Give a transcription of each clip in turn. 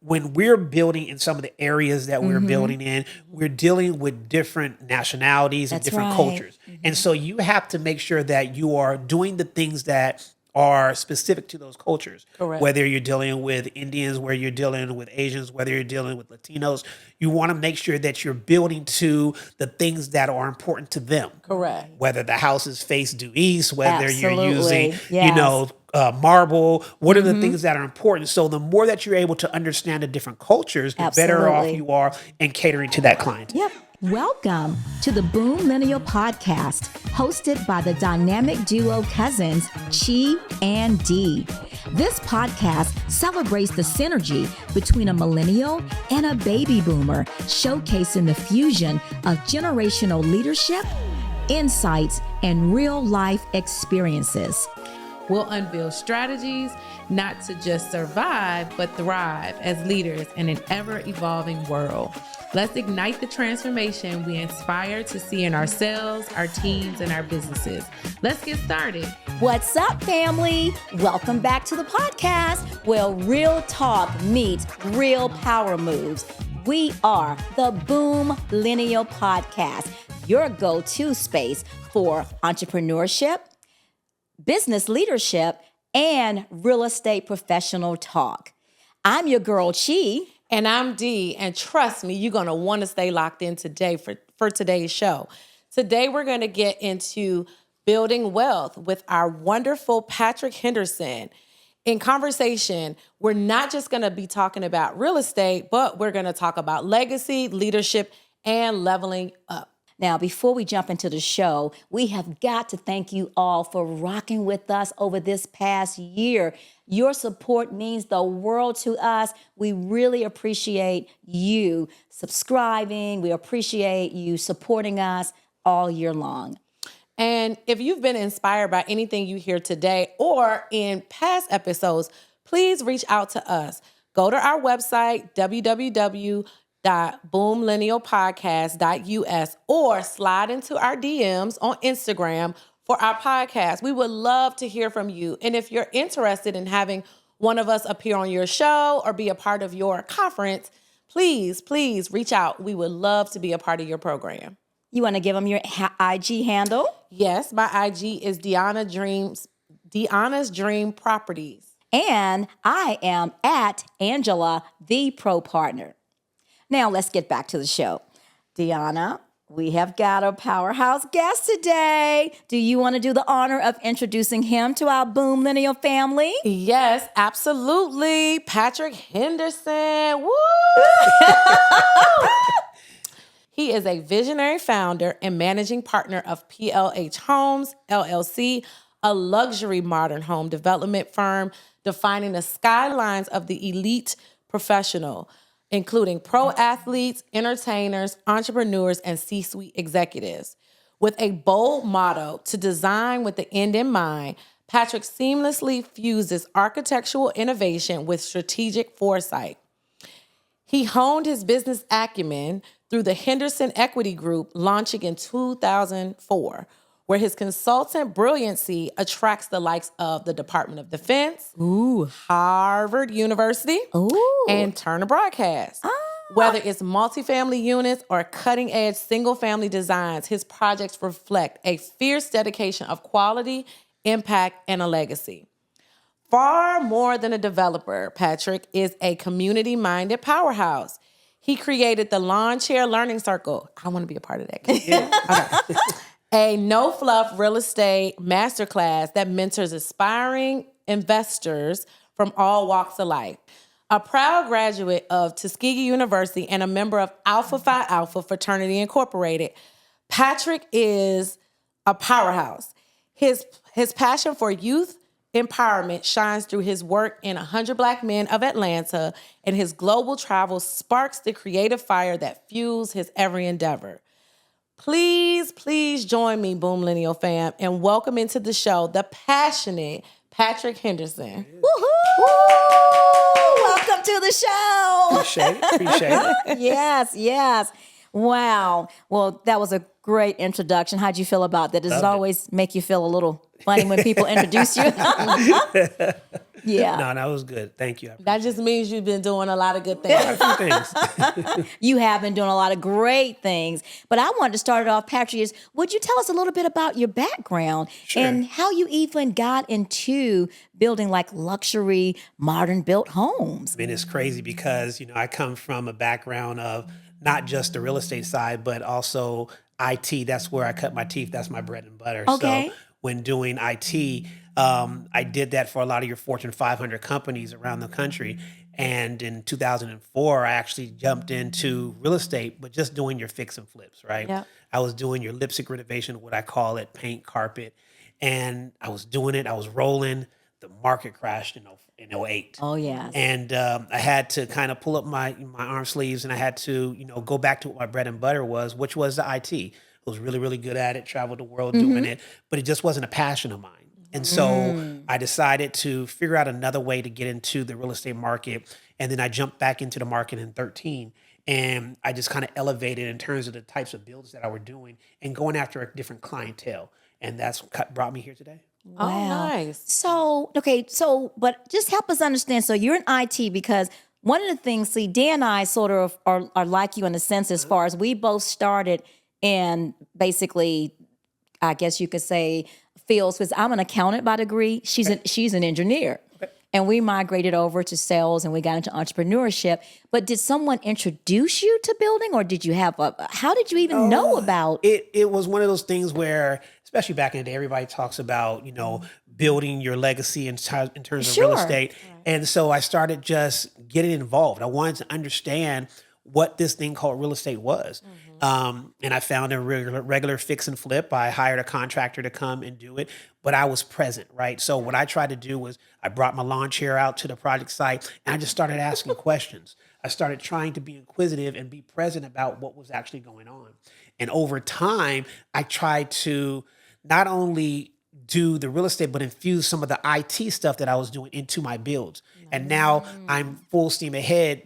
when we're building in some of the areas that we're building in, we're dealing with different nationalities and different cultures. And so you have to make sure that you are doing the things that are specific to those cultures. Correct. Whether you're dealing with Indians, whether you're dealing with Asians, whether you're dealing with Latinos, you want to make sure that you're building to the things that are important to them. Correct. Whether the houses face due east, whether you're Absolutely. using, Yes. marble, what are the things that are important? So the more that you're able to understand the different cultures, the better off Absolutely. you are in catering to that client. Yep. Welcome to the BOOMLENNIAL podcast, hosted by the dynamic duo cousins, Chee and Dee. This podcast celebrates the synergy between a millennial and a baby boomer, showcasing the fusion of generational leadership, insights, and real-life experiences. We'll unveil strategies not to just survive, but thrive as leaders in an ever-evolving world. Let's ignite the transformation we inspire to see in ourselves, our teams, and our businesses. Let's get started. What's up, family? Welcome back to the podcast where real talk meets real power moves. We are the BOOMLENNIAL podcast, your go-to space for entrepreneurship, business leadership, and real estate professional talk. I'm your girl, Chee. And I'm Dee, and trust me, you're going to want to stay locked in today for today's show. Today, we're going to get into building wealth with our wonderful Patrick Henderson. In conversation, we're not just going to be talking about real estate, but we're going to talk about legacy, leadership, and leveling up. Now, before we jump into the show, we have got to thank you all for rocking with us over this past year. Your support means the world to us. We really appreciate you subscribing. We appreciate you supporting us all year long. And if you've been inspired by anything you hear today or in past episodes, please reach out to us. Go to our website, www.boomlennialpodcast.us, or slide into our DMs on Instagram for our podcast. We would love to hear from you. And if you're interested in having one of us appear on your show or be a part of your conference, please reach out. We would love to be a part of your program. You want to give them your IG handle? Yes, my IG is Deanna's Dream Properties. And I am at Angela, the Pro Partner. Now let's get back to the show. Deanna, we have got a powerhouse guest today. Do you want to do the honor of introducing him to our BOOMLENNIAL family? Yes, absolutely. Patrick Henderson. Woo! He is a visionary founder and managing partner of PLH Homes, LLC, a luxury modern home development firm defining the skylines of the elite professional, including pro athletes, entertainers, entrepreneurs, and C-suite executives. With a bold motto to design with the end in mind, Patrick seamlessly fuses architectural innovation with strategic foresight. He honed his business acumen through the Henderson Equity Group, launching in 2004, where his consultant brilliancy attracts the likes of the Department of Defense, Harvard University, and Turner Broadcast. Whether it's multifamily units or cutting-edge single-family designs, his projects reflect a fierce dedication of quality, impact, and a legacy. Far more than a developer, Patrick is a community-minded powerhouse. He created the Lawn Chair Learning Circle. I want to be a part of that. Yeah. Okay. A no-fluff real estate masterclass that mentors aspiring investors from all walks of life. A proud graduate of Tuskegee University and a member of Alpha Phi Alpha Fraternity Incorporated, Patrick is a powerhouse. His passion for youth empowerment shines through his work in 100 Black Men of Atlanta, and his global travel sparks the creative fire that fuels his every endeavor. Please join me, BOOMLENNIAL fam, and welcome into the show the passionate Patrick Henderson. Woohoo! Welcome to the show. Appreciate it. Yes. Wow. Well, that was a great introduction. How'd you feel about that? Does it always make you feel a little funny when people introduce you. Yeah. No, that was good. Thank you. That just means you've been doing a lot of good things. A few things. You have been doing a lot of great things. But I wanted to start it off, Patrick, would you tell us a little bit about your background and how you even got into building like luxury, modern built homes? I mean, it's crazy because, I come from a background of not just the real estate side, but also IT. That's where I cut my teeth. That's my bread and butter. Okay. So when doing IT, I did that for a lot of your Fortune 500 companies around the country. And in 2004, I actually jumped into real estate, but just doing your fix and flips, right? Yeah. I was doing your lipstick renovation, what I call it, paint, carpet. And I was doing it. I was rolling. The market crashed in 08. Oh, yeah. And I had to kind of pull up my arm sleeves, and I had to, go back to what my bread and butter was, which was the IT. I was really, really good at it, traveled the world doing it, but it just wasn't a passion of mine. And so I decided to figure out another way to get into the real estate market. And then I jumped back into the market in 13. And I just kind of elevated in terms of the types of builds that I were doing and going after a different clientele. And that's what brought me here today. Oh, nice. So, but just help us understand. So you're in IT because one of the things, see, Dan and I sort of are like you in a sense as far as we both started in basically, I guess you could say, fields, because I'm an accountant by degree. She's an engineer. Okay. And we migrated over to sales and we got into entrepreneurship. But did someone introduce you to building, or did you have how did you even know about it? It was one of those things where, especially back in the day, everybody talks about, building your legacy in terms of real estate. Right. And so I started just getting involved. I wanted to understand what this thing called real estate was. And I found a regular fix and flip. I hired a contractor to come and do it, but I was present, right? So what I tried to do was I brought my lawn chair out to the project site and I just started asking questions. I started trying to be inquisitive and be present about what was actually going on. And over time, I tried to not only do the real estate, but infuse some of the IT stuff that I was doing into my builds. And now I'm full steam ahead,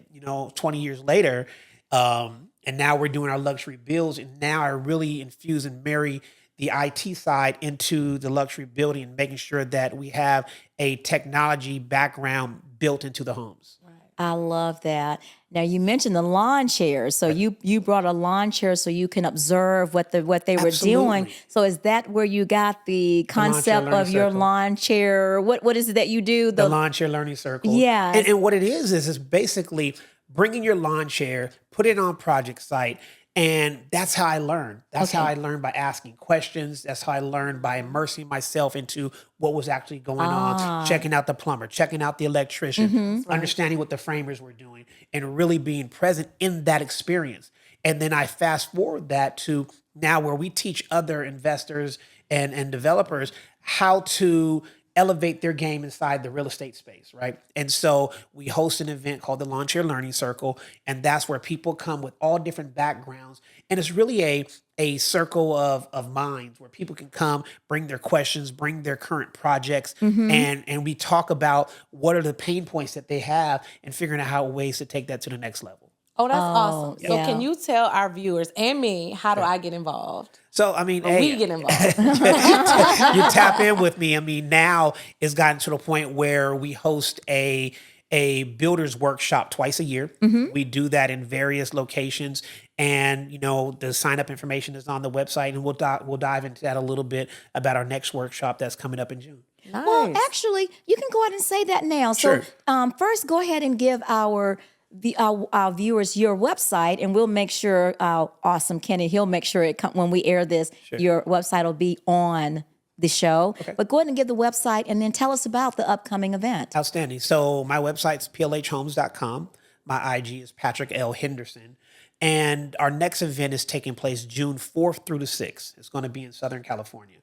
20 years later. And now we're doing our luxury builds. And now I really infuse and marry the IT side into the luxury building and making sure that we have a technology background built into the homes. I love that. Now you mentioned the lawn chairs. So you brought a lawn chair so you can observe what they were doing. So is that where you got the concept of your lawn chair? What is it that you do? The lawn chair learning circle. Yeah. And what it is basically bringing your lawn chair, put it on project site. And that's how I learned. That's how I learned, by asking questions. That's how I learned, by immersing myself into what was actually going on, checking out the plumber, checking out the electrician, understanding what the framers were doing, and really being present in that experience. And then I fast forward that to now where we teach other investors and developers how to elevate their game inside the real estate space, right? And so we host an event called the Lawn Chair Learning Circle, and that's where people come with all different backgrounds. And it's really a circle of minds where people can come, bring their questions, bring their current projects, and we talk about what are the pain points that they have and figuring out how ways to take that to the next level. Oh, that's awesome. So yeah. can you tell our viewers and me, how do I get involved? So, I mean, we get involved. You tap in with me. I mean, now it's gotten to the point where we host a builder's workshop twice a year. We do that in various locations. And, the sign-up information is on the website. And we'll dive into that a little bit about our next workshop that's coming up in June. Nice. Well, actually, you can go ahead and say that now. Sure. So first, go ahead and give our viewers your website, and we'll make sure awesome Kenny, he'll make sure when we air this, your website will be on the show. Okay. But go ahead and give the website and then tell us about the upcoming event. Outstanding. So my website's plhhomes.com. My IG is Patrick L. Henderson. And our next event is taking place June 4th through the 6th. It's going to be in Southern California.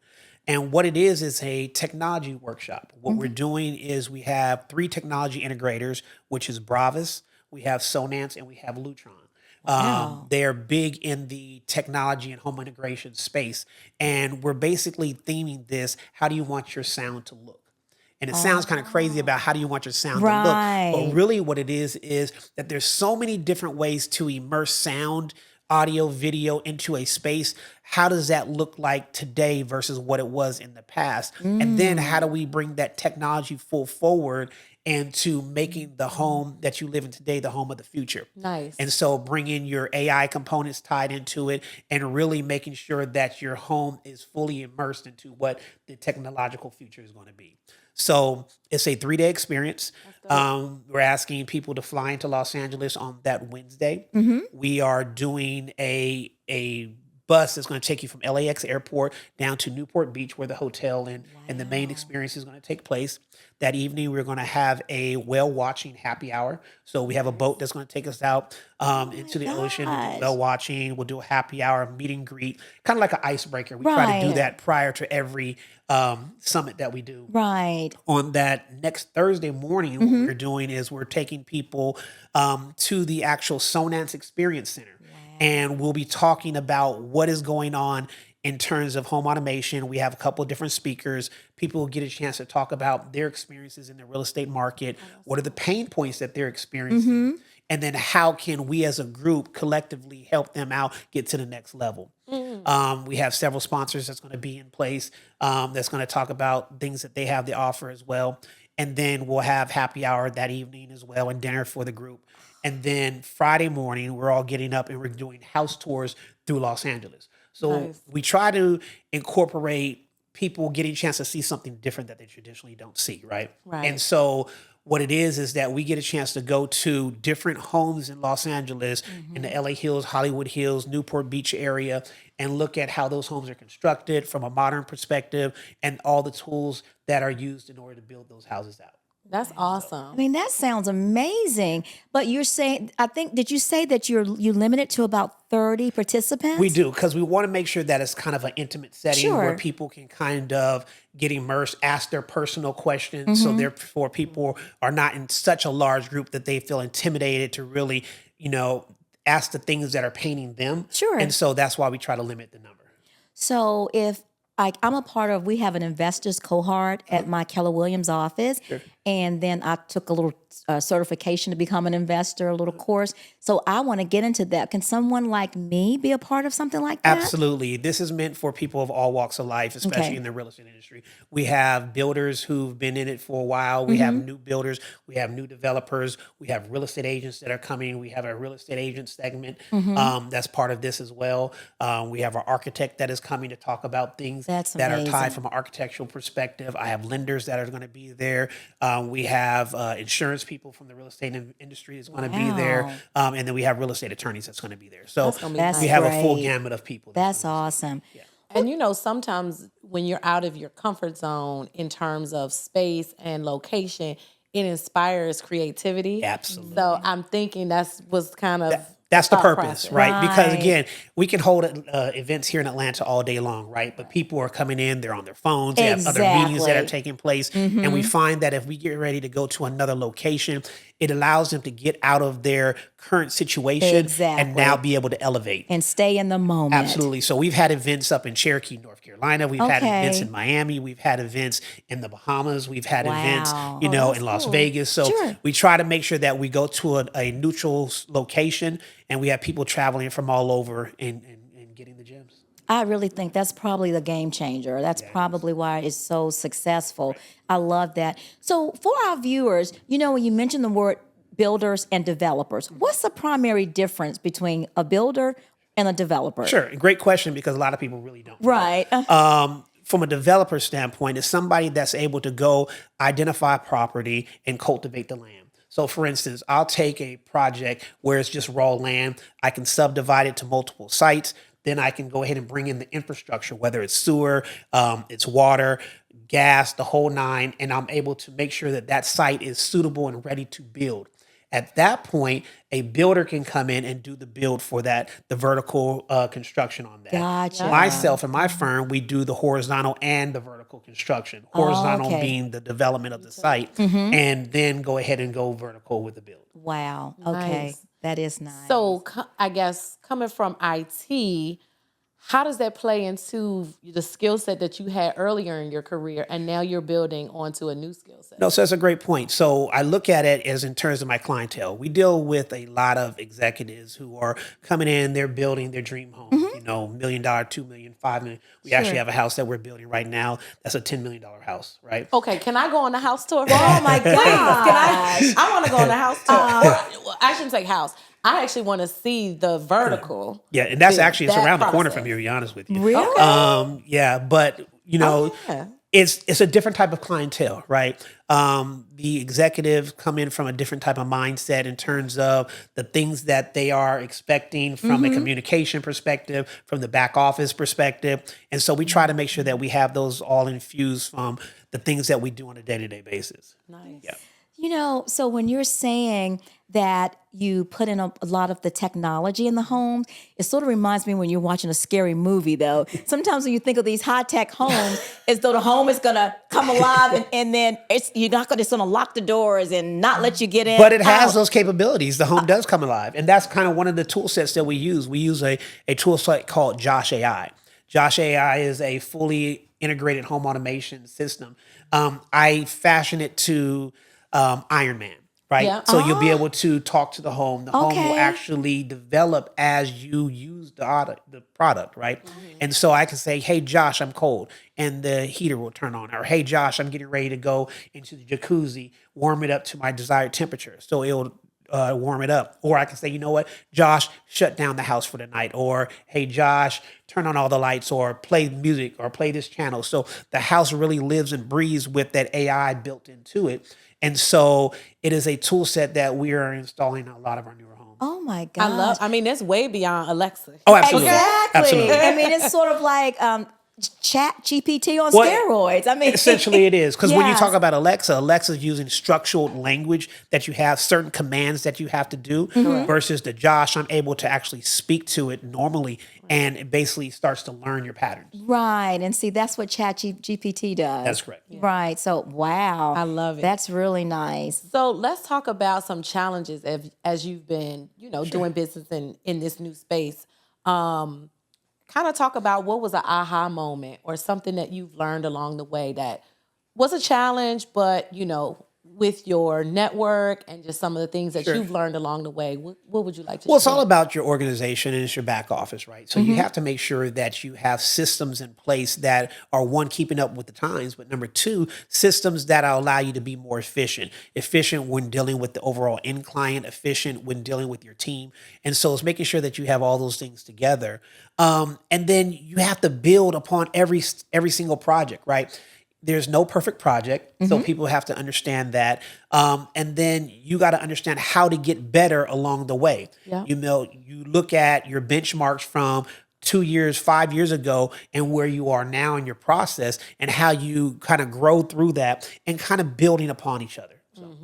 And what it is a technology workshop. What we're doing is we have 3 technology integrators, which is Bravis, we have Sonance, and we have Lutron. Wow. They're big in the technology and home integration space. And we're basically theming this, how do you want your sound to look? And it sounds kind of crazy about how do you want your sound to look. But really what it is that there's so many different ways to immerse sound audio, video into a space, how does that look like today versus what it was in the past? And then how do we bring that technology full forward and to making the home that you live in today the home of the future? Nice. And so bringing your AI components tied into it and really making sure that your home is fully immersed into what the technological future is going to be. So it's a 3-day experience. We're asking people to fly into Los Angeles on that Wednesday. We are doing a bus that's going to take you from LAX airport down to Newport Beach, where the hotel and the main experience is going to take place. That evening, we're going to have a whale watching happy hour. So we have a boat that's going to take us out into the ocean. We'll do whale watching. We'll do a happy hour, meet and greet, kind of like an icebreaker. We try to do that prior to every summit that we do. Right. On that next Thursday morning, what we're doing is we're taking people to the actual Sonance Experience Center. And we'll be talking about what is going on in terms of home automation. We have a couple of different speakers. People will get a chance to talk about their experiences in the real estate market. What are the pain points that they're experiencing? And then how can we as a group collectively help them out, get to the next level? We have several sponsors that's going to be in place that's going to talk about things that they have to offer as well. And then we'll have happy hour that evening as well and dinner for the group. And then Friday morning, we're all getting up and we're doing house tours through Los Angeles. So we try to incorporate people getting a chance to see something different that they traditionally don't see, right? And so what it is that we get a chance to go to different homes in Los Angeles, in the LA Hills, Hollywood Hills, Newport Beach area, and look at how those homes are constructed from a modern perspective and all the tools that are used in order to build those houses out. That's awesome. I mean, that sounds amazing. But you're saying, I think, did you say that you limit it to about 30 participants? We do, because we want to make sure that it's kind of an intimate setting where people can kind of get immersed, ask their personal questions. So therefore people are not in such a large group that they feel intimidated to really, ask the things that are paining them. And so that's why we try to limit the number. So if I'm a part of, we have an investors cohort at my Keller Williams office. And then I took a little certification to become an investor, a little course. So I want to get into that. Can someone like me be a part of something like that? Absolutely. This is meant for people of all walks of life, especially in the real estate industry. We have builders who've been in it for a while. We have new builders. We have new developers. We have real estate agents that are coming. We have a real estate agent segment that's part of this as well. We have our architect that is coming to talk about things that are tied from an architectural perspective. I have lenders that are going to be there. We have insurance people from the real estate industry that's going to be there. And then we have real estate attorneys that's going to be there. So we have a full gamut of people. That's awesome. Yeah. And sometimes when you're out of your comfort zone in terms of space and location, it inspires creativity. Absolutely. So I'm thinking that's what's kind of... That's the purpose, right? Because again, we can hold events here in Atlanta all day long, right? But people are coming in, they're on their phones, they have other meetings that are taking place. And we find that if we get ready to go to another location, it allows them to get out of their current situation and now be able to elevate. And stay in the moment. Absolutely. So we've had events up in Cherokee, North Carolina. We've had events in Miami. We've had events in the Bahamas. We've had events, in Las Vegas. So we try to make sure that we go to a neutral location and we have people traveling from all over and getting the gems. I really think that's probably the game changer. That's probably why it's so successful. I love that. So for our viewers, when you mentioned the word builders and developers, what's the primary difference between a builder and a developer? Sure. Great question, because a lot of people really don't know. Right. From a developer standpoint, it's somebody that's able to go identify property and cultivate the land. So for instance, I'll take a project where it's just raw land. I can subdivide it to multiple sites. Then I can go ahead and bring in the infrastructure, whether it's sewer, it's water, gas, the whole nine. And I'm able to make sure that that site is suitable and ready to build. At that point, a builder can come in and do the build for that, the vertical construction on that. Gotcha. Myself and my firm, we do the horizontal and the vertical construction. Horizontal being the development of the site, and then go ahead and go vertical with the build. Wow. Okay. Nice. That is nice. So I guess coming from IT, how does that play into the skill set that you had earlier in your career and now you're building onto a new skill set? No, so that's a great point. So I look at it as in terms of my clientele. We deal with a lot of executives who are coming in, they're building their dream home, $1 million, $2 million, $5 million. We actually have a house that we're building right now. That's a $10 million house, right? Okay, can I go on the house tour? Oh my God. I want to go on the house tour. Well, I shouldn't say house. I actually want to see the vertical. Yeah, and that's actually, it's that around the corner process. from you, to be honest with you. Really? Yeah, but it's a different type of clientele, right? The executives come in from a different type of mindset in terms of the things that they are expecting from a communication perspective, from the back office perspective. And so we try to make sure that we have those all infused from the things that we do on a day-to-day basis. Nice. Yeah. So when you're saying that you put in a lot of the technology in the home, it sort of reminds me when you're watching a scary movie, though. Sometimes when you think of these high-tech homes, as though the home is going to come alive and then you're not going to lock the doors and not let you get in. But it has those capabilities. The home does come alive. And that's kind of one of the tool sets that we use. We use a tool set called Josh AI. Josh AI is a fully integrated home automation system. I fashion it to Iron Man. Right. Yeah. So you'll be able to talk to the home. The home Okay. will actually develop as you use the product. Right. And so I can say, hey, Josh, I'm cold. And the heater will turn on. Or, hey, Josh, I'm getting ready to go into the jacuzzi, warm it up to my desired temperature. So it'll warm it up. Or I can say, you know what, Josh, shut down the house for the night. Or, hey, Josh, turn on all the lights or play music or play this channel. So the house really lives and breathes with that AI built into it. And so it is a tool set that we are installing in a lot of our newer homes. Oh my God. I mean, that's way beyond Alexa. Oh, absolutely. Exactly. Absolutely. I mean, it's sort of like Chat GPT on steroids. I mean, essentially it is. Because when you Yes. talk about Alexa's using structured language that you have certain commands that you have to do versus the Josh, I'm able to actually speak to it normally and it basically starts to learn your patterns. Right. And see, that's what Chat GPT does. That's correct. Right. So, wow. I love it. That's really nice. So let's talk about some challenges as you've been, doing business in this new space. Kind of talk about what was an aha moment or something that you've learned along the way that was a challenge, but, with your network and just some of the things that you've learned along the way, what would you like to share? Well, it's all about your organization and it's your back office, right? So you have to make sure that you have systems in place that are, one, keeping up with the times, but number two, systems that allow you to be more efficient. Efficient when dealing with the overall end client, efficient when dealing with your team. And so it's making sure that you have all those things together. And then you have to build upon every single project, right? There's no perfect project, so people have to understand that. And then you got to understand how to get better along the way. Yeah. You look at your benchmarks from 2 years, 5 years ago, and where you are now in your process, and how you kind of grow through that, and kind of building upon each other. So.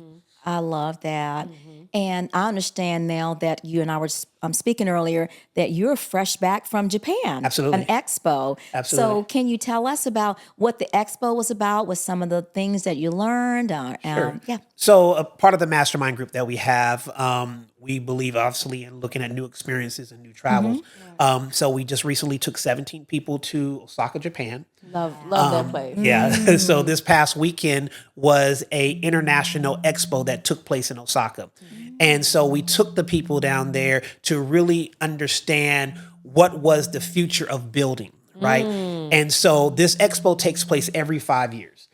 I love that. And I understand now that you and I were speaking earlier that you're fresh back from Japan. Absolutely. An expo. Absolutely. So can you tell us about what the expo was about, with some of the things that you learned? Sure. Yeah. So a part of the mastermind group that we have, we believe obviously in looking at new experiences and new travels. So we just recently took 17 people to Osaka, Japan. Love that place. Yeah. So this past weekend was a international expo that took place in Osaka. And so we took the people down there to really understand what was the future of building, right? And so this expo takes place every 5 years.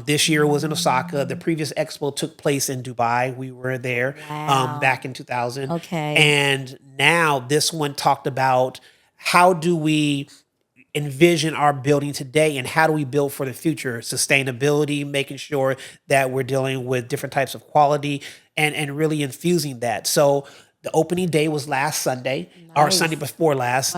This year was in Osaka. The previous expo took place in Dubai. We were there back in 2000. Okay. And now this one talked about how do we envision our building today and how do we build for the future? Sustainability, making sure that we're dealing with different types of quality and really infusing that. So the opening day was last Sunday, or Sunday before last.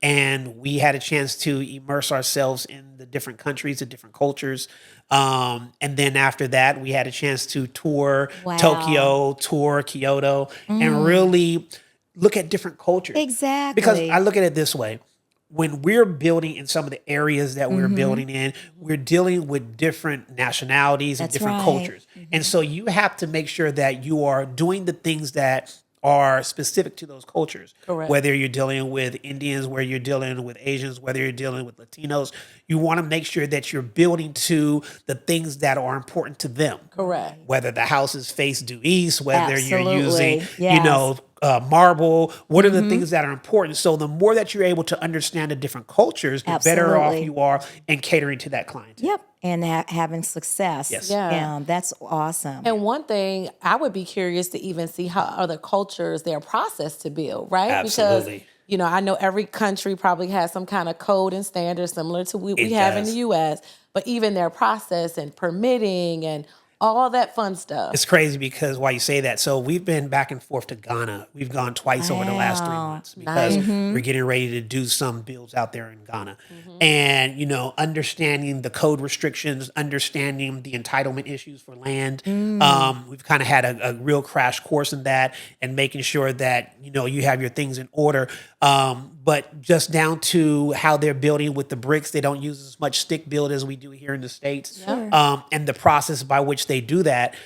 And we had a chance to immerse ourselves in the different countries, the different cultures. And then after that, we had a chance to tour Tokyo, tour Kyoto, and really look at different cultures. Exactly. Because I look at it this way. When we're building in some of the areas that we're building in, we're dealing with different nationalities and That's different right. cultures. And so you have to make sure that you are doing the things that are specific to those cultures. Correct. Whether you're dealing with Indians, whether you're dealing with Asians, whether you're dealing with Latinos, you want to make sure that you're building to the things that are important to them. Correct. Whether the houses face due east, whether you're Absolutely. using, Yes. marble, what are the things that are important? So the more that you're able to understand the different cultures, the better off Absolutely. you are in catering to that client. Yep. And having success. Yes. Yeah. That's awesome. And one thing I would be curious to even see how other cultures, their process to build, right? Absolutely. Because, I know every country probably has some kind of code and standard similar to what we It have in does. the U.S., but even their process and permitting and all that fun stuff. It's crazy because why you say that. So we've been back and forth to Ghana. We've gone twice over the last 3 months because we're getting ready to do some builds out there in Ghana. And, understanding the code restrictions, understanding the entitlement issues for land. We've kind of had a real crash course in that and making sure that, you have your things in order. But just down to how they're building with the bricks, they don't use as much stick build as we do here in the States. And the process by which they do that.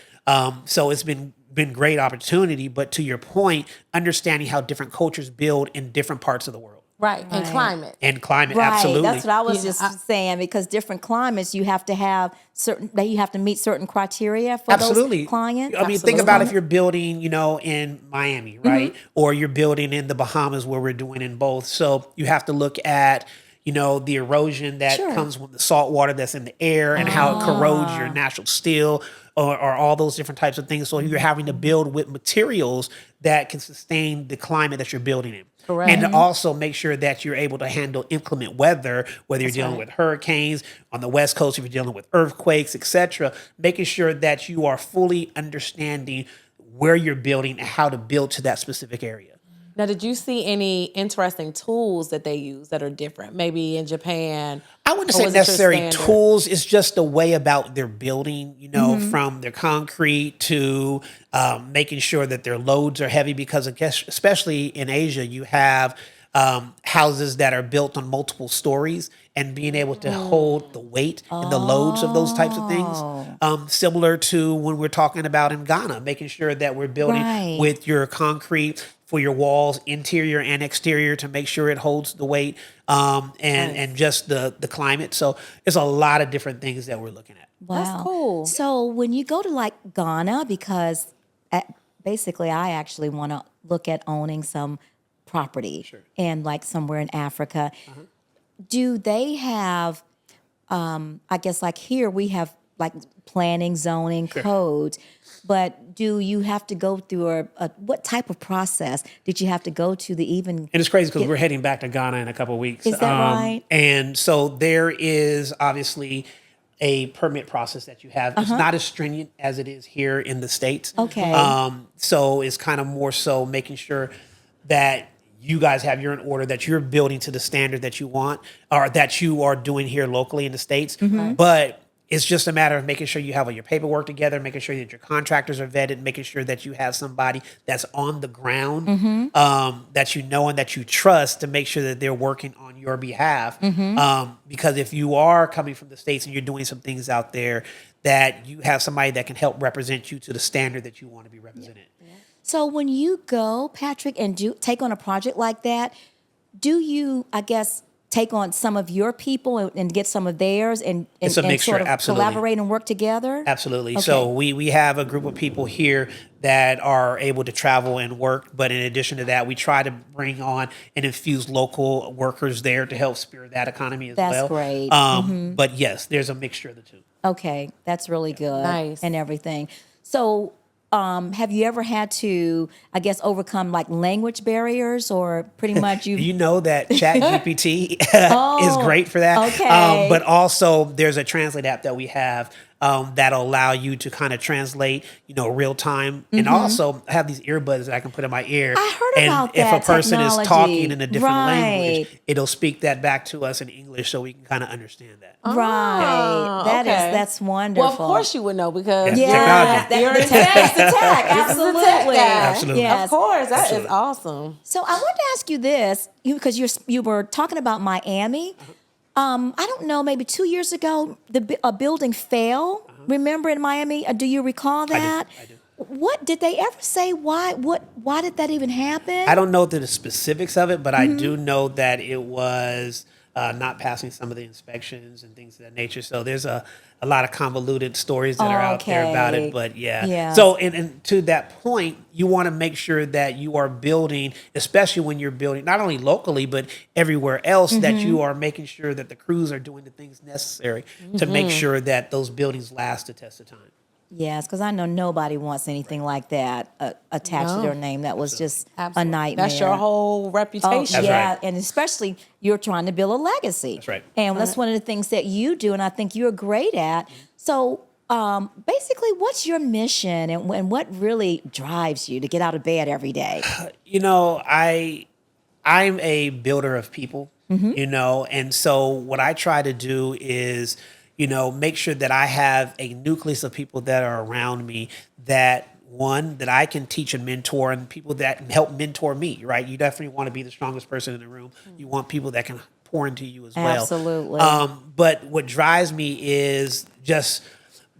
So it's been great opportunity. But to your point, understanding how different cultures build in different parts of the world. Right. And climate. And climate, Right. absolutely. That's what I was just saying, because different climates, you have to have you have to meet certain criteria for Absolutely. those clients. I mean, think about if you're building, in Miami, right? Or you're building in the Bahamas where we're doing in both. So you have to look at, the erosion that comes with the salt water that's in the air and how it corrodes your natural steel or all those different types of things. So you're having to build with materials that can sustain the climate that you're building in. Correct. And to also make sure that you're able to handle inclement weather, whether you're dealing with hurricanes on the West Coast, if you're dealing with earthquakes, etc., making sure that you are fully understanding where you're building and how to build to that specific area. Now, did you see any interesting tools that they use that are different? Maybe in Japan? I wouldn't or say was it your necessary standard? tools. It's just the way about their building, from their concrete to making sure that their loads are heavy, because I guess, especially in Asia, you have houses that are built on multiple stories, and being able to hold the weight and the loads of those types of things. Similar to when we're talking about in Ghana, making sure that we're building with your concrete for your walls, interior and exterior, to make sure it holds the weight, and just the climate. So there's a lot of different things that we're looking at. Wow. That's cool. So when you go to like Ghana, because basically I actually want to look at owning some property and like somewhere in Africa, do they have, I guess like here we have like planning, zoning, codes, but do you have to go through what type of process did you have to go to And it's crazy because we're heading back to Ghana in a couple of weeks. Is that right? And so there is obviously a permit process that you have. It's not as stringent as it is here in the States. Okay. So it's kind of more so making sure that you guys have your in order, that you're building to the standard that you want, or that you are doing here locally in the States. But it's just a matter of making sure you have all your paperwork together, making sure that your contractors are vetted, making sure that you have somebody that's on the ground, that you know and that you trust, to make sure that they're working on your behalf. Because if you are coming from the States and you're doing some things out there, that you have somebody that can help represent you to the standard that you want to be represented. So when you go, Patrick, and take on a project like that, do you, I guess, take on some of your people and get some of theirs and It's a mixture, sort of absolutely. collaborate and work together? Absolutely. Okay. So we have a group of people here that are able to travel and work. But in addition to that, we try to bring on and infuse local workers there to help spur that economy as well. That's great. But yes, there's a mixture of the two. Okay, that's really good. Nice. And everything. So have you ever had to, I guess, overcome like language barriers, or pretty much you? You know that ChatGPT is great for that. Okay. But also there's a translate app that we have that'll allow you to kind of translate, real time. And also I have these earbuds that I can put in my ear. I heard about and that if a person technology. is talking in a different Right. language, it'll speak that back to us in English so we can kind of understand that. Right. That's wonderful. Well, of course you would know, because Yeah, Technology. you're in tech. tech. Absolutely. Absolutely. Yes. Of course, that Absolutely. is awesome. So I wanted to ask you this, because you were talking about Miami. I don't know, maybe 2 years ago, a building fell. Remember in Miami? Do you recall that? I do. what did they ever say? Why did that even happen? I don't know the specifics of it, but I do know that it was not passing some of the inspections and things of that nature. So there's a lot of convoluted stories that are out there about it. But yeah. So and to that point, you want to make sure that you are building, especially when you're building not only locally but everywhere else, that you are making sure that the crews are doing the things necessary to make sure that those buildings last the test of time. Yes, because I know nobody wants anything like that attached to their name. That was just a nightmare. That's your whole reputation. Right. And especially you're trying to build a legacy. That's right. And that's one of the things that you do, and I think you're great at. So basically, what's your mission and what really drives you to get out of bed every day? I'm a builder of people, and so what I try to do is make sure that I have a nucleus of people that are around me that I can teach and mentor, and people that help mentor me, right? You definitely want to be the strongest person in the room. You want people that can pour into you as well. Absolutely. But what drives me is just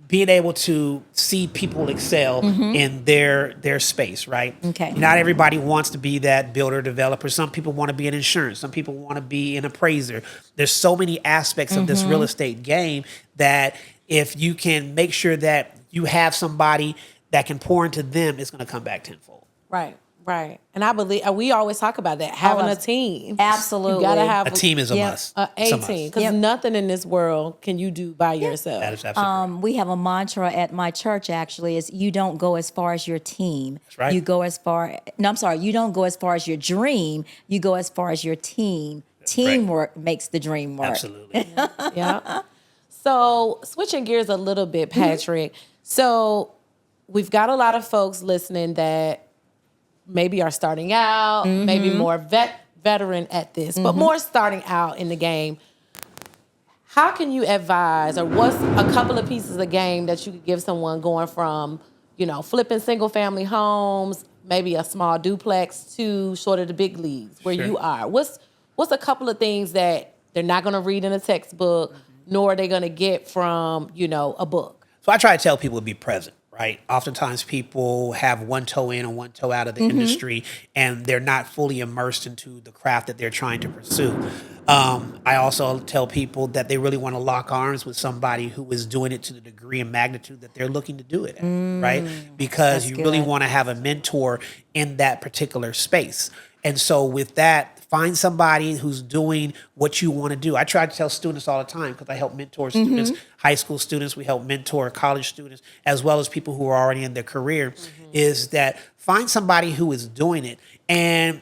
being able to see people excel in their space, right? Okay. Not everybody wants to be that builder developer. Some people want to be in insurance. Some people want to be an appraiser. There's so many aspects of this real estate game that if you can make sure that you have somebody that can pour into them, it's going to come back tenfold. Right. And I believe we always talk about that, having a team. Absolutely. You got to have A team is a must. A team, because nothing in this world can you do by yourself. That is absolutely right. We have a mantra at my church, actually, is you don't go as far as your team. That's right. You don't go as far as your dream. You go as far as your team. Teamwork makes the dream work. Absolutely. Yeah. So switching gears a little bit, Patrick. So we've got a lot of folks listening that maybe are starting out, maybe more veteran at this, but more starting out in the game. How can you advise, or what's a couple of pieces of game that you could give someone going from, flipping single family homes, maybe a small duplex, to sort of the big leagues where you are? What's a couple of things that they're not going to read in a textbook, nor are they going to get from, a book? So I try to tell people to be present. Right. Oftentimes people have one toe in and one toe out of the industry, and they're not fully immersed into the craft that they're trying to pursue. I also tell people that they really want to lock arms with somebody who is doing it to the degree and magnitude that they're looking to do it at, right? Because you really want to have a mentor in that particular space. And so with that, find somebody who's doing what you want to do. I try to tell students all the time, because I help mentor students, high school students, we help mentor college students, as well as people who are already in their career, is that find somebody who is doing it and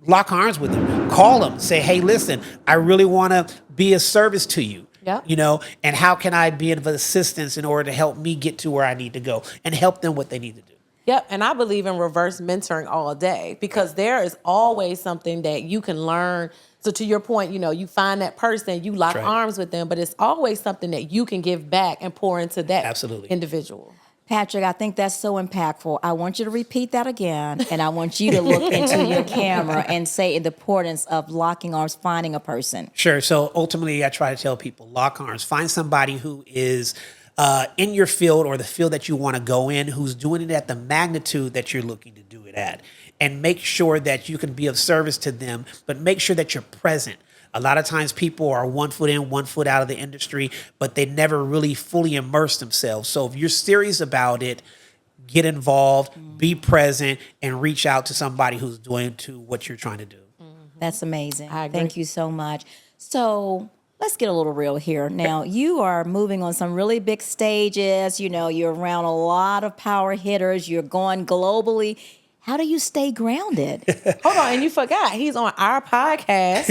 lock arms with them. Call them, say, hey, listen, I really want to be of service to you. And how can I be of assistance in order to help me get to where I need to go, and help them what they need to do. Yep, and I believe in reverse mentoring all day, because there is always something that you can learn. So to your point, you find that person, you lock arms with them, but it's always something that you can give back and pour into that individual. Patrick, I think that's so impactful. I want you to repeat that again, and I want you to look into your camera and say the importance of locking arms, finding a person. Sure. So ultimately, I try to tell people, lock arms. Find somebody who is in your field, or the field that you want to go in, who's doing it at the magnitude that you're looking to do it at. And make sure that you can be of service to them, but make sure that you're present. A lot of times people are 1 foot in, 1 foot out of the industry, but they never really fully immerse themselves. So if you're serious about it, get involved, be present, and reach out to somebody who's doing to what you're trying to do. That's amazing. I agree. Thank you so much. So let's get a little real here. Now, you are moving on some really big stages. You're around a lot of power hitters. You're going globally. How do you stay grounded? Hold on, and you forgot, he's on our podcast.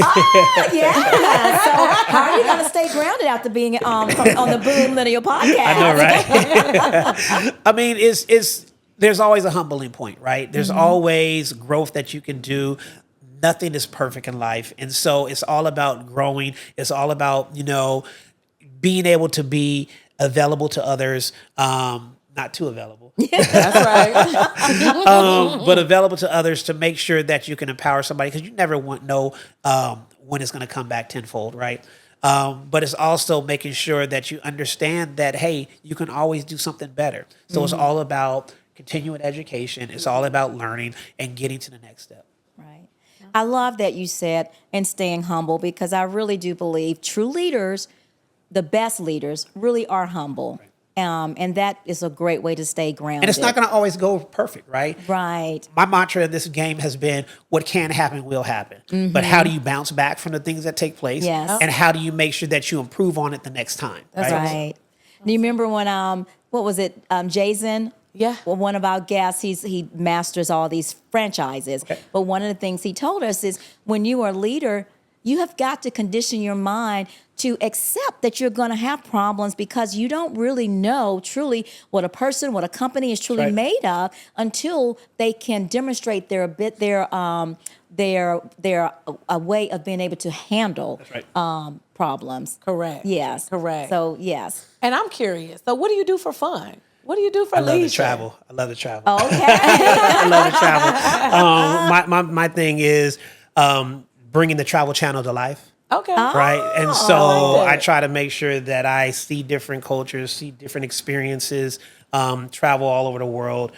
Yeah. So how are you going to stay grounded after being on the BOOMLENNIAL podcast? I know, right? I mean, there's always a humbling point, right? There's always growth that you can do. Nothing is perfect in life. And so it's all about growing. It's all about, being able to be available to others, not too available. That's right. But available to others to make sure that you can empower somebody, because you never know when it's going to come back tenfold, right? But it's also making sure that you understand that, hey, you can always do something better. So it's all about continuing education. It's all about learning and getting to the next step. Right. I love that you said, and staying humble, because I really do believe true leaders, the best leaders, really are humble. Right. And that is a great way to stay grounded. And it's not going to always go perfect, right? Right. My mantra of this game has been, what can happen will happen. But how do you bounce back from the things that take place? Yes. And how do you make sure that you improve on it the next time? That's right. Do you remember when, what was it, Jason? Yeah. Well, one of our guests, he masters all these franchises. Okay. But one of the things he told us is when you are a leader, you have got to condition your mind to accept that you're going to have problems because you don't really know truly what a person, what a company is truly made of until they can demonstrate their a way of being able to handle problems. Correct. Yes. Correct. So yes. And I'm curious. So what do you do for fun? What do you do for leisure? I love to travel. Okay. I love to travel. My thing is bringing the Travel Channel to life. Okay. Right. And so I try to make sure that I see different cultures, see different experiences, travel all over the world,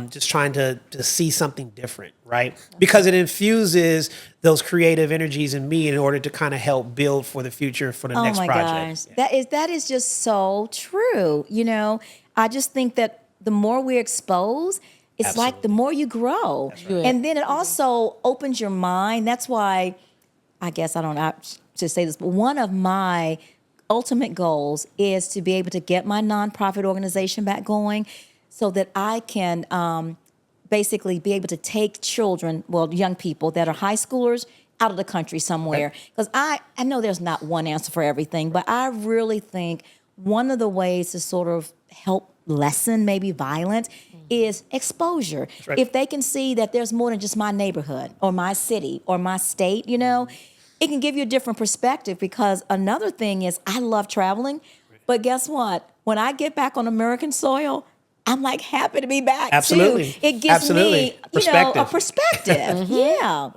just trying to see something different. Right. Because it infuses those creative energies in me in order to kind of help build for the future for the next project. Gosh. That is just so true. You know, I just think that the more we're exposed, it's like the more you grow. Right. And then it also opens your mind. That's why, I guess I don't know to say this, but one of my ultimate goals is to be able to get my nonprofit organization back going so that I can basically be able to take children, young people that are high schoolers out of the country somewhere. Because I know there's not one answer for everything, but I really think one of the ways to sort of help lessen maybe violence is exposure. Right. If they can see that there's more than just my neighborhood or my city or my state, you know, it can give you a different perspective because another thing is I love traveling, but guess what? When I get back on American soil, I'm like happy to be back too. It gives me, a perspective. Yeah.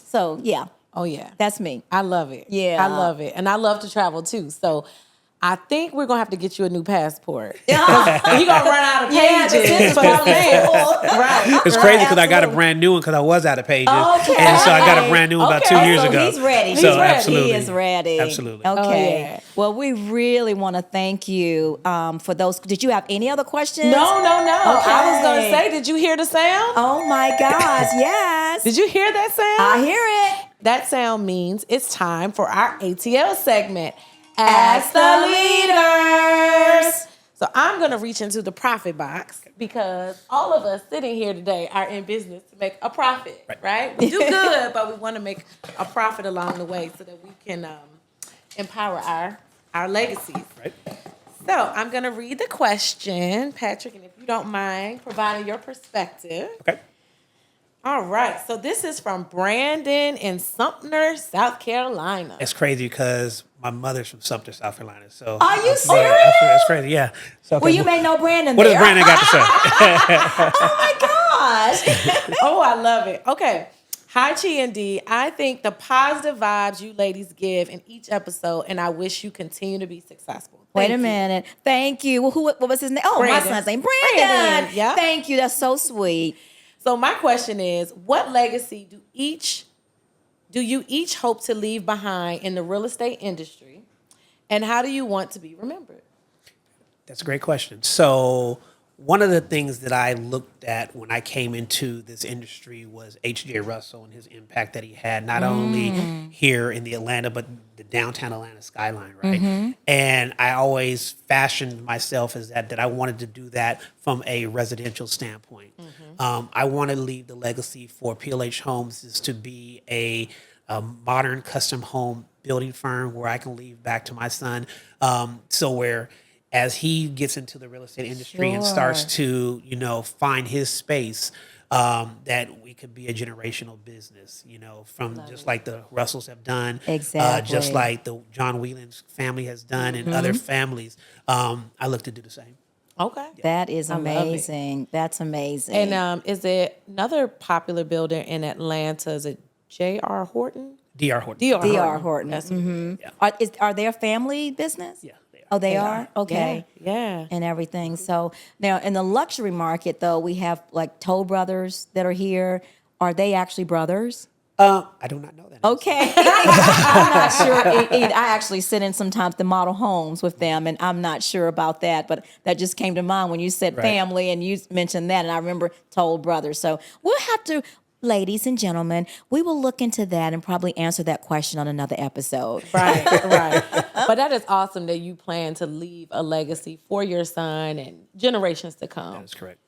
So, yeah. Oh, yeah. That's me. I love it. Yeah. I love it. And I love to travel too. So I think we're going to have to get you a new passport. You're going to run out of pages for the mail. Right. It's crazy because I got a brand new one because I was out of pages. Okay. And so I got a brand new one about 2 years ago. He's ready. So absolutely. He is ready. Absolutely. Okay. Oh, yeah. Well, we really want to thank you for those. Did you have any other questions? No. Okay. I was going to say, did you hear the sound? Oh, my gosh. Yes. Did you hear that sound? I hear it. That sound means it's time for our ATL segment. Ask the leaders. So I'm going to reach into the profit box because all of us sitting here today are in business to make a profit, right? We do good, but we want to make a profit along the way so that we can empower our legacies. Right. So I'm going to read the question, Patrick, and if you don't mind providing your perspective. Okay. All right. So this is from Brandon in Sumter, South Carolina. It's crazy because my mother's from Sumter, South Carolina. So are you serious? That's crazy. Yeah. So, well, you may know Brandon. What does Brandon got to say? Oh my gosh. Oh, I love it. Okay. Hi, Chee and D. I think the positive vibes you ladies give in each episode, and I wish you continue to be successful. Wait a minute. Thank you. Well, what was his name? Oh, Brandon. My son's name, Brandon. Yeah. Thank you. That's so sweet. So my question is, what legacy do you each hope to leave behind in the real estate industry, and how do you want to be remembered? That's a great question. So one of the things that I looked at when I came into this industry was H.J. Russell and his impact that he had, not only here in the Atlanta, but the downtown Atlanta skyline, right? Mm-hmm. And I always fashioned myself as that I wanted to do that from a residential standpoint. Mm-hmm. I want to leave the legacy for PLH Homes is to be a modern custom home building firm where I can leave back to my son. So where as he gets into the real estate industry and starts to, find his space, that we could be a generational business, from just like the Russells have done, just like the John Whelan's family has done and other families. I look to do the same. Okay. That is amazing. That's amazing. And is it another popular builder in Atlanta? Is it J.R. Horton? D.R. Horton. D.R. Horton. Mm-hmm. Yeah. Are they a family business? Yeah. Oh, they are? Okay. Yeah. And everything. So now in the luxury market, though, we have like Toll Brothers that are here. Are they actually brothers? I do not know that. Okay. I'm not sure. I actually sit in sometimes the model homes with them, and I'm not sure about that. But that just came to mind when you said family and you mentioned that. And I remember Toll Brothers. So we'll have to, ladies and gentlemen, we will look into that and probably answer that question on another episode. Right. But that is awesome that you plan to leave a legacy for your son and generations to come. That is correct.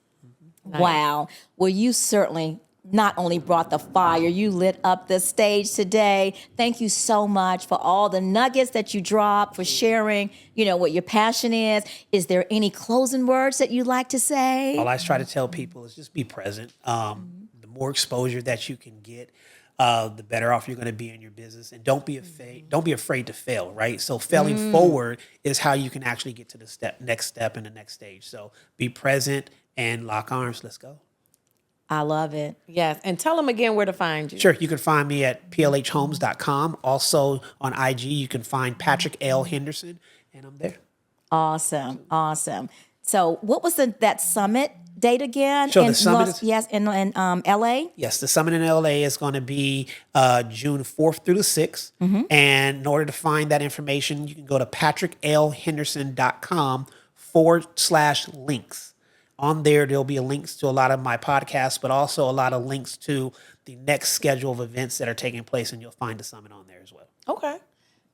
Nice. Wow. Well, you certainly not only brought the fire, you lit up the stage today. Thank you so much for all the nuggets that you dropped, for sharing, what your passion is. Is there any closing words that you'd like to say? All I try to tell people is just be present. The more exposure that you can get, the better off you're going to be in your business. And don't be afraid to fail, right? So failing forward is how you can actually get to the next step and the next stage. So be present and lock arms. Let's go. I love it. Yes. And tell them again where to find you. Sure. You can find me at plhhomes.com. Also on IG, you can find Patrick L. Henderson, and I'm there. Awesome. So what was that summit date again? So the summit in LA? Yes, the summit in LA is going to be June 4th through the 6th. And in order to find that information, you can go to patricklhenderson.com/links. On there'll be links to a lot of my podcasts, but also a lot of links to the next schedule of events that are taking place, and you'll find the summit on there as well. Okay.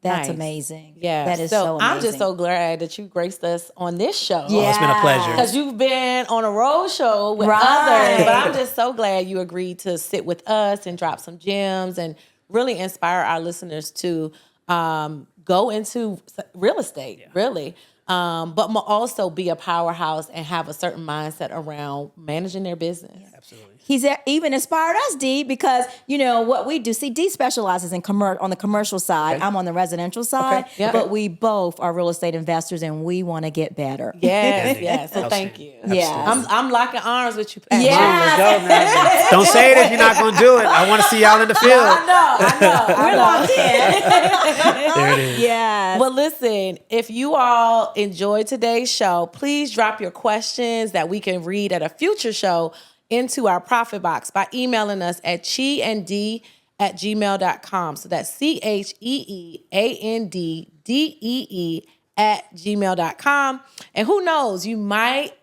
That's Nice. Amazing. Yeah. That is so amazing. I'm just so glad that you graced us on this show. Yeah. Oh, it's been a pleasure. Because you've been on a road show with Right. others. But I'm just so glad you agreed to sit with us and drop some gems and really inspire our listeners to go into real estate, really. But also be a powerhouse and have a certain mindset around managing their business. Yeah. Absolutely. He's even inspired us, Dee, because what we do. See, Dee specializes in on the commercial side. Okay. I'm on the residential side, Yep. but we both are real estate investors, and we want to get better. Yes. So thank you. Yeah. I'm locking arms with you, Pat. Yeah. Let's go, man. Don't say it if you're not going to do it. I want to see y'all in the field. I know. We're locked in. There it is. Yes. Well, listen, if you all enjoyed today's show, please drop your questions that we can read at a future show into our profit box by emailing us at cheeanddee@gmail.com. So that's cheeanddee@gmail.com. And who knows, you might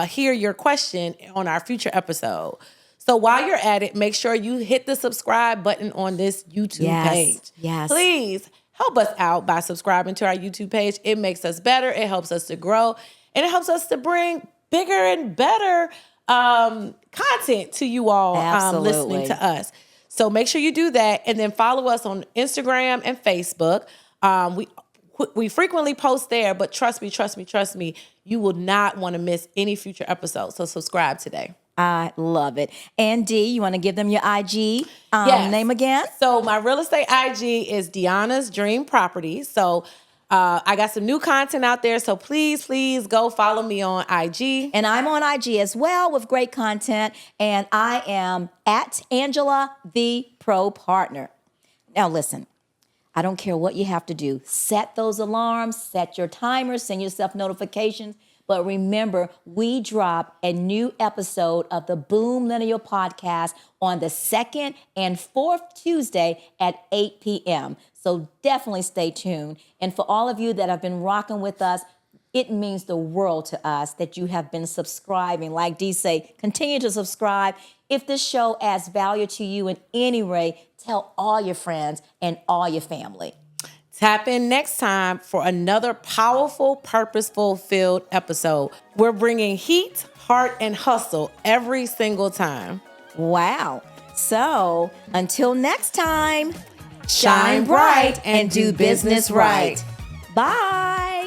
hear your question on our future episode. So while you're at it, make sure you hit the subscribe button on this YouTube page. Yes. Please help us out by subscribing to our YouTube page. It makes us better. It helps us to grow. And it helps us to bring bigger and better content to you all listening to us. So make sure you do that. And then follow us on Instagram and Facebook. We frequently post there, but trust me, you will not want to miss any future episodes. So subscribe today. I love it. And Dee, you want to give them your IG name again? So my real estate IG is Deonna's Dream Properties. So I got some new content out there. So please go follow me on IG. And I'm on IG as well with great content. And I am at Angela, the Pro Partner. Now listen, I don't care what you have to do. Set those alarms, set your timers, send yourself notifications. But remember, we drop a new episode of the BOOMLENNIAL podcast on the second and fourth Tuesday at 8 p.m. So definitely stay tuned. And for all of you that have been rocking with us, it means the world to us that you have been subscribing. Like Dee say, continue to subscribe. If this show adds value to you in any way, tell all your friends and all your family. Tap in next time for another powerful, purposeful filled episode. We're bringing heat, heart, and hustle every single time. Wow. So until next time, shine bright and do business right. Bye.